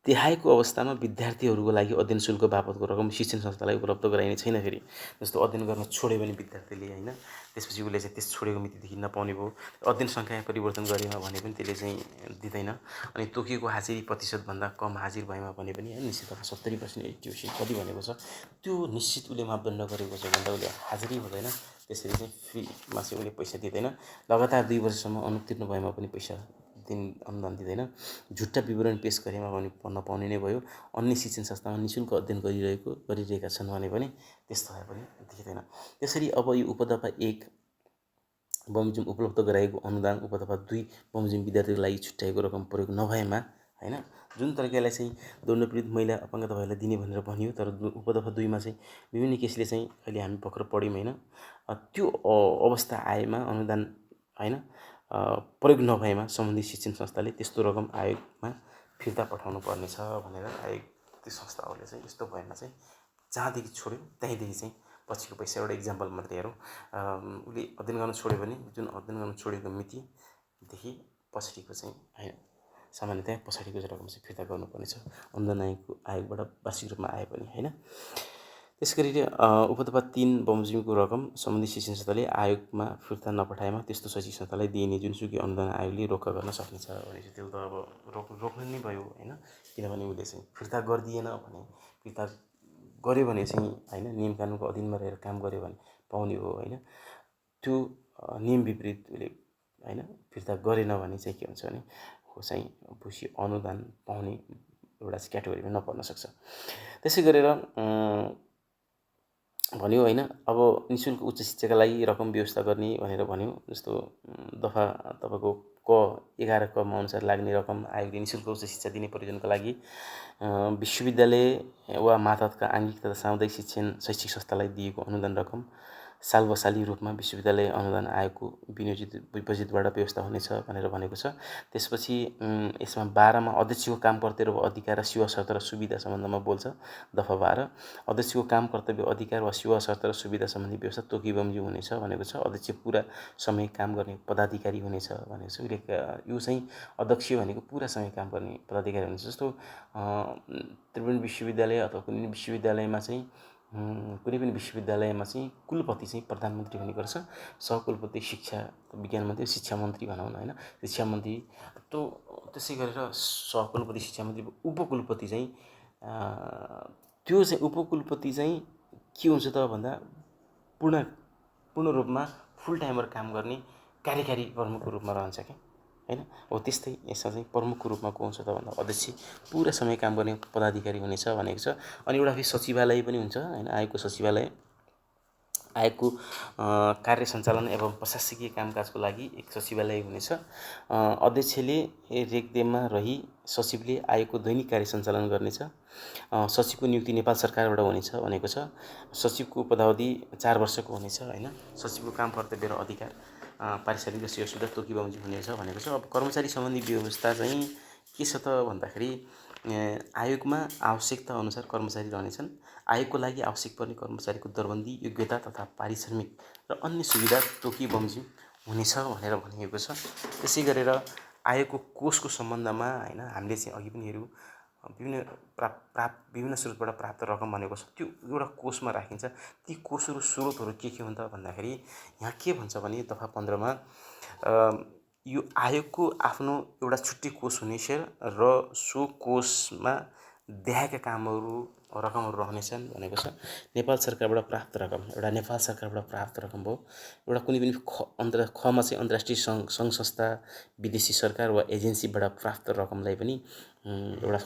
देखाएको अवस्थामा विद्यार्थीहरूको लागि अध्ययन शुल्क बापतको रकम शिक्षण संस्थालाई उपलब्ध गराइने छैन। फेरि जस्तो अध्ययन गर्न छोड्यो भने विद्यार्थीले होइन, त्यसपछि उसले चाहिँ त्यस छोडेको मितिदेखि नपाउने भयो। अध्ययन सङ्ख्या परिवर्तन गरेमा भने पनि त्यसले चाहिँ दिँदैन। अनि तोकिएको हाजिरी प्रतिशतभन्दा कम हाजिर भएमा भने पनि निश्चित 70%, 80% कति भनेको छ त्यो निश्चित उसले मापदण्ड गरेको छ भन्दा उसले हाजिरी हुँदैन। त्यसरी चाहिँ फ्रीमा चाहिँ उसले पैसा दिँदैन। लगातार 2 वर्षसम्म अनुत्तीर्ण भएमा पनि पैसा अनुदान दिँदैन। झुट्टा विवरण पेश गरेमा पनि नपाउने नै भयो। अन्य शिक्षण संस्थामा निःशुल्क अध्ययन गरिरहेका छन् भने पनि त्यस्तो भए पनि दिँदैन। त्यसरी अब यो उपदफा 1 बमोजिम उपलब्ध गराएको अनुदान उपदफा 2 बमोजिम विद्यार्थीको लागि छुट्याएको रकम प्रयोग नभएमा हैन जुन तरिकाले चाहिँ दण्ड पीडित महिला अपाङ्गता भएलाई दिने भनेर भनियो तर उपदफा 2 मा चाहिँ विभिन्न केसले चाहिँ अहिले हामी भर्खर पढ्यौँ हैन त्यो अवस्था आएमा अनुदान हैन प्रयोग नभएमा सम्बन्धित शिक्षण संस्थाले त्यस्तो रकम आयोगमा फिर्ता पठाउनु पर्नेछ भनेर आयोग त्यो संस्थाहरूले चाहिँ यस्तो भएमा चाहिँ जहाँदेखि छोड्यो त्यहीँदेखि चाहिँ पछिको पैसा एउटा इक्जाम्पल मात्रै हेरौँ उसले अध्ययन गर्न छोड्यो भने जुन अध्ययन गर्न छोडेको मितिदेखि पछाडिको चाहिँ हैन सामान्यतया पछाडिको रकम चाहिँ फिर्ता गर्नुपर्नेछ अनुदान आयोगबाट वार्षिक रूपमा आए पनि हैन त्यस गरी उपदफा 3 बमोजिमको रकम सम्बन्धित शिक्षण संस्थाले आयोगमा फिर्ता नपठाएमा त्यस्तो शैक्षिक संस्थालाई दिइने जुनसुकै अनुदान आयोगले रोक्का गर्न सक्नेछ भनेपछि त्यो त अब रोक्नु नै भयो हैन किनभने उसले चाहिँ फिर्ता गरिदिएन भने फिर्ता गर्यो भने चाहिँ हैन नियम कानुनको अधीनमा रहेर काम गर्यो भने पाउने हो हैन त्यो नियम विपरीत उसले हैन फिर्ता गरेन भने चाहिँ के हुन्छ भने हो चाहिँ पछि अनुदान पाउने एउटा क्याटेगोरीमा नपर्न सक्छ त्यसै गरेर भन्यो हैन अब निशुल्क उच्च शिक्षाका लागि रकम व्यवस्था गर्ने भनेर भन्यो जस्तो दफा तपाईको क 11 क मा अनुसार लाग्ने रकम आयोगले निशुल्क उच्च शिक्षा दिने प्रयोजनका लागि विश्वविद्यालय वा मातहतका आङ्गिक तथा सामुदायिक शिक्षण शैक्षिक संस्थालाई दिएको अनुदान रकम सालबसाली रूपमा विश्वविद्यालय अनुदान आयोगको विनियोजित बजेटबाट व्यवस्था हुनेछ भनेर भनेको छ त्यसपछि यसमा 12 मा अध्यक्षको काम कर्तव्य र अधिकार र सेवा शर्त र सुविधा सम्बन्धमा बोल्छ दफा 12 अध्यक्षको काम कर्तव्य अधिकार वा सेवा शर्त र सुविधा सम्बन्धी व्यवस्था तोकी बमोजिम हुनेछ भनेको छ अध्यक्ष पुरा समय काम गर्ने पदाधिकारी हुनेछ भनेको छ यो चाहिँ अध्यक्ष भनेको पुरा समय काम गर्ने पदाधिकारी हुनेछ जस्तो त्रिभुवन विश्वविद्यालय अथवा कुनै विश्वविद्यालयमा चाहिँ कुनै पनि विश्वविद्यालयमा चाहिँ कुलपति चाहिँ प्रधानमन्त्री हुने गर्छ सहकुलपति शिक्षा विज्ञान मन्त्री शिक्षा मन्त्री भनौँ न हैन शिक्षा मन्त्री त्यसै गरेर सहकुलपति शिक्षा मन्त्री उपकुलपति चाहिँ त्यो चाहिँ उपकुलपति चाहिँ के हुन्छ त भन्दा पूर्ण रूपमा फुल टाइमर काम गर्ने कार्यकारी प्रमुखको रूपमा रहन्छ के हैन हो त्यस्तै यसमा चाहिँ प्रमुखको रूपमा को हुन्छ त भन्दा अध्यक्ष पुरा समय काम गर्ने पदाधिकारी हुनेछ भनेको छ अनि एउटा फेरि सचिवालय पनि हुन्छ हैन आयोगको सचिवालय आयोगको कार्य सञ्चालन एवं प्रशासकीय कामकाजको लागि एक सचिवालय हुनेछ अध्यक्षले रेखदेखमा रही सचिवले आयोगको दैनिक कार्य सञ्चालन गर्नेछ सचिवको नियुक्ति नेपाल सरकारबाट हुनेछ भनेको छ सचिवको पदावधि 4 वर्षको हुनेछ हैन सचिवको काम कर्तव्य र अधिकार पारिश्रमिक र सेवा सुविधा तोकी बमोजिम हुनेछ भनेको छ अब कर्मचारी सम्बन्धी व्यवस्था चाहिँ के छ त भन्दाखेरि आयोगमा आवश्यकता अनुसार कर्मचारी रहनेछन् आयोगको लागि आवश्यक पर्ने कर्मचारीको दरबन्दी योग्यता तथा पारिश्रमिक र अन्य सुविधा तोकी बमोजिम हुनेछ भनेर भनिएको छ त्यसै गरेर आयोगको कोषको सम्बन्धमा हैन हामीले चाहिँ अघि पनि हेर्यौं विभिन्न स्रोतबाट प्राप्त रकम भनेको छ त्यो एउटा कोषमा राखिन्छ ती कोषहरू स्रोतहरू के हुन् त भन्दाखेरि यहाँ के भन्छ भने दफा 15 मा यो आयोगको आफ्नो एउटा छुट्टै कोष हुनेछ र सो कोषमा देखाएका कामहरू रकमहरू रहनेछन् भनेको छ नेपाल सरकारबाट प्राप्त रकम एउटा नेपाल सरकारबाट प्राप्त रकम हो एउटा कुनै पनि खमा चाहिँ अन्तर्राष्ट्रिय सङ्घ संस्था विदेशी सरकार वा एजेन्सीबाट प्राप्त रकमलाई पनि एउटा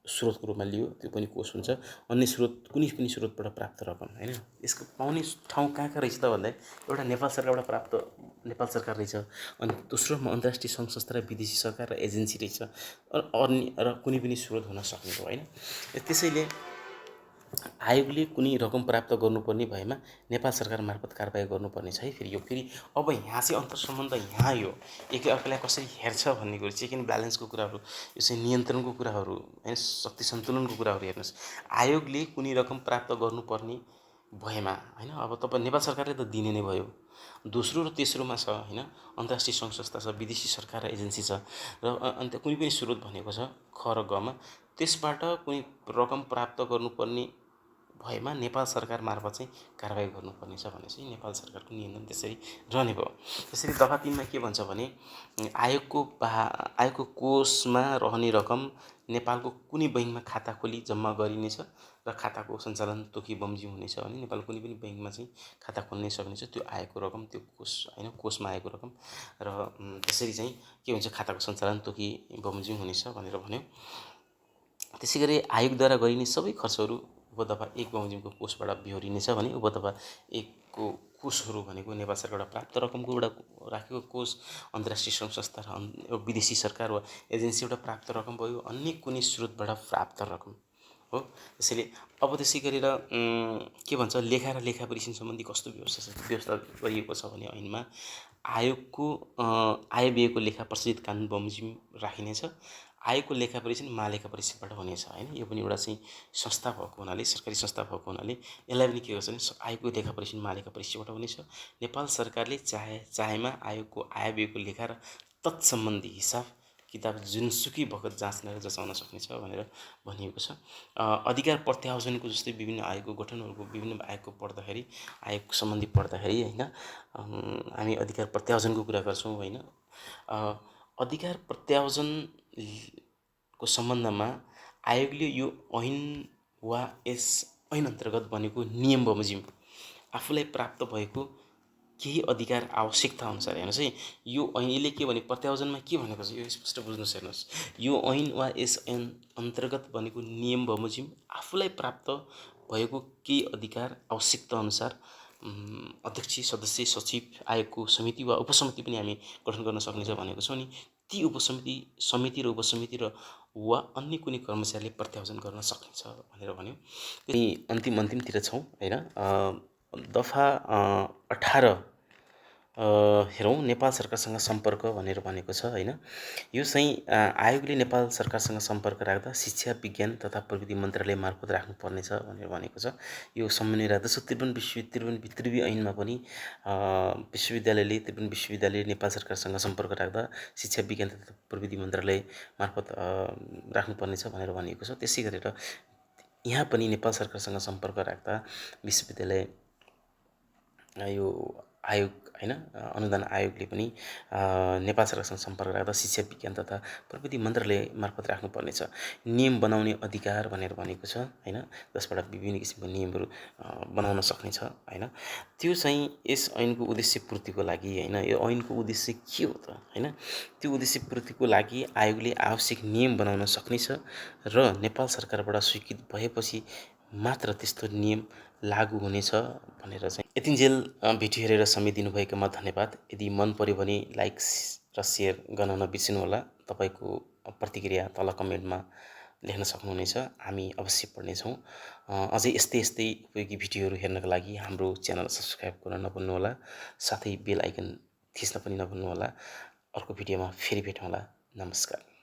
स्रोतको रूपमा लियो त्यो पनि कोष हुन्छ अन्य स्रोत कुनै पनि स्रोतबाट प्राप्त रकम हैन यसको पाउने ठाउँ कहाँ रहेछ त भन्दा एउटा नेपाल सरकारबाट प्राप्त नेपाल सरकार रहेछ अनि दोस्रोमा अन्तर्राष्ट्रिय सङ्घ संस्था र विदेशी सरकार र एजेन्सी रहेछ अन्य र कुनै पनि स्रोत हुन सक्ने हो हैन त्यसैले आयोगले कुनै रकम प्राप्त गर्नुपर्ने भएमा नेपाल सरकार मार्फत कारबाही गर्नुपर्नेछ है फेरि अब यहाँ चाहिँ अन्तर्सम्बन्ध यहाँ यो एक अर्कालाई कसरी हेर्छ भन्ने कुरो चेक एन्ड ब्यालेन्सको कुराहरू यो चाहिँ नियन्त्रणको कुराहरू हैन शक्ति सन्तुलनको कुराहरू हेर्नुस् आयोगले कुनै रकम प्राप्त गर्नुपर्ने भएमा हैन अब तपाईँ नेपाल सरकारले त दिने नै भयो दोस्रो र तेस्रोमा छ हैन अन्तर्राष्ट्रिय सङ्घ संस्था छ विदेशी सरकार र एजेन्सी छ र अन्त कुनै पनि स्रोत भनेको छ ख र ग मा त्यसबाट कुनै रकम प्राप्त गर्नुपर्ने भएमा नेपाल सरकार मार्फत चाहिँ कारबाही गर्नुपर्नेछ भने चाहिँ नेपाल सरकारको नियन्त्रण त्यसरी रहने भयो त्यसरी दफा 3 मा के भन्छ भने आयोगको कोषमा रहने रकम नेपालको कुनै बैंकमा खाता खोली जम्मा गरिनेछ र खाताको सञ्चालन तोकी बमोजिम हुनेछ भने नेपाल कुनै पनि बैंकमा चाहिँ खाता खोल्न सक्नेछ त्यो आएको रकम त्यो कोष हैन कोषमा आएको रकम र त्यसरी चाहिँ के हुन्छ खाताको सञ्चालन तोकी बमोजिम हुनेछ भनेर भन्यो त्यसैगरी आयोगद्वारा गरिने सबै खर्चहरू उपदफा 1 बमोजिमको कोषबाट बिहोरिनेछ भने उपदफा 1 को कोषहरू भनेको नेपाल सरकारबाट प्राप्त रकमकोबाट राखेको कोष, अन्तर्राष्ट्रिय सङ्घ संस्था र विदेशी सरकार वा एजेन्सीबाट प्राप्त रकम भयो, अन्य कुनै स्रोतबाट प्राप्त रकम हो। त्यसैले अब त्यसै गरेर के भन्छ, लेखा र लेखा परीक्षण सम्बन्धी कस्तो व्यवस्था गरिएको छ भने ऐनमा आयोगको आय व्ययको लेखा प्रचलित कानुन बमोजिम राखिनेछ। आयोगको लेखा परीक्षण महालेखा परीक्षकबाट हुनेछ होइन। यो पनि एउटा चाहिँ संस्था भएको हुनाले, सरकारी संस्था भएको हुनाले यसलाई पनि के गर्छ भने आयोगको लेखा परीक्षण महालेखा परीक्षकबाट हुनेछ। नेपाल सरकारले चाहेमा आयोगको आय व्ययको लेखा र तत्सम्बन्धी हिसाब किताब जुनसुकै बखत जाँच्न र जचाउन सक्नेछ भनेर भनिएको छ। अधिकार प्रत्यावर्जनको जस्तै विभिन्न आयोगको गठनहरूको विभिन्न आयोगको पढ्दाखेरि, आयोग सम्बन्धी पढ्दाखेरि होइन, हामी अधिकार प्रत्यावर्जनको कुरा गर्छौँ होइन। अधिकार प्रत्यावर्जनको सम्बन्धमा आयोगले यो ऐन वा यस ऐन अन्तर्गत बनेको नियम बमोजिम आफूलाई प्राप्त भएको केही अधिकार आवश्यकता अनुसार, हेर्नुहोस् है, यो ऐनले के भने प्रत्यावर्जनमा के भनेको छ यो स्पष्ट बुझ्नुहोस्। हेर्नुहोस्, यो ऐन वा यस ऐन अन्तर्गत बनेको नियम बमोजिम आफूलाई प्राप्त भएको केही अधिकार आवश्यकता अनुसार अध्यक्ष, सदस्य, सचिव, आयोगको समिति वा उपसमिति पनि हामी गठन गर्न सकिन्छ भनेको छौँ नि। ती समिति र उपसमिति र वा अन्य कुनै कर्मचारीले प्रत्यावर्जन गर्न सकिन्छ भनेर भन्यो। अन्तिमतिर छौँ होइन। दफा 18 हेरौँ, नेपाल सरकारसँग सम्पर्क भनेर भनेको छ होइन। यो चाहिँ आयोगले नेपाल सरकारसँग सम्पर्क राख्दा शिक्षा, विज्ञान तथा प्रविधि मन्त्रालय मार्फत राख्नुपर्नेछ भनेर भनेको छ। यो समन्वय राख्दछ। त्रिभुवन ऐनमा पनि विश्वविद्यालयले त्रिभुवन विश्वविद्यालय नेपाल सरकारसँग सम्पर्क राख्दा शिक्षा, विज्ञान तथा प्रविधि मन्त्रालय मार्फत राख्नुपर्नेछ भनेर भनिएको छ। त्यसै गरेर यहाँ पनि नेपाल सरकारसँग सम्पर्क राख्दा विश्वविद्यालय यो आयोग होइन, अनुदान आयोगले पनि नेपाल सरकारसँग सम्पर्क राख्दा शिक्षा, विज्ञान तथा प्रविधि मन्त्रालय मार्फत राख्नुपर्नेछ। नियम बनाउने अधिकार भनेर भनेको छ होइन, जसबाट विभिन्न किसिमको नियमहरू बनाउन सक्नेछ होइन। त्यो चाहिँ यस ऐनको उद्देश्य पूर्तिको लागि होइन। यो ऐनको उद्देश्य के हो त होइन, त्यो उद्देश्य पूर्तिको लागि आयोगले आवश्यक नियम बनाउन सक्नेछ र नेपाल सरकारबाट स्वीकृत भएपछि मात्र त्यस्तो नियम लागू हुनेछ भनेर चाहिँ। यतिन्जेल भिडियो हेरेर समय दिनुभएकोमा धन्यवाद। यदि मन पर्यो भने लाइक र सेयर गर्न नबिर्सिनुहोला। तपाईँको प्रतिक्रिया तल कमेन्टमा लेख्न सक्नुहुनेछ, हामी अवश्य पढ्नेछौँ। अझै यस्तै उपयोगी भिडियोहरू हेर्नका लागि हाम्रो च्यानल सब्सक्राइब गर्न नभुल्नुहोला, साथै बेल आइकन थिच्न पनि नभुल्नुहोला। अर्को भिडियोमा फेरि भेटौँला। नमस्कार।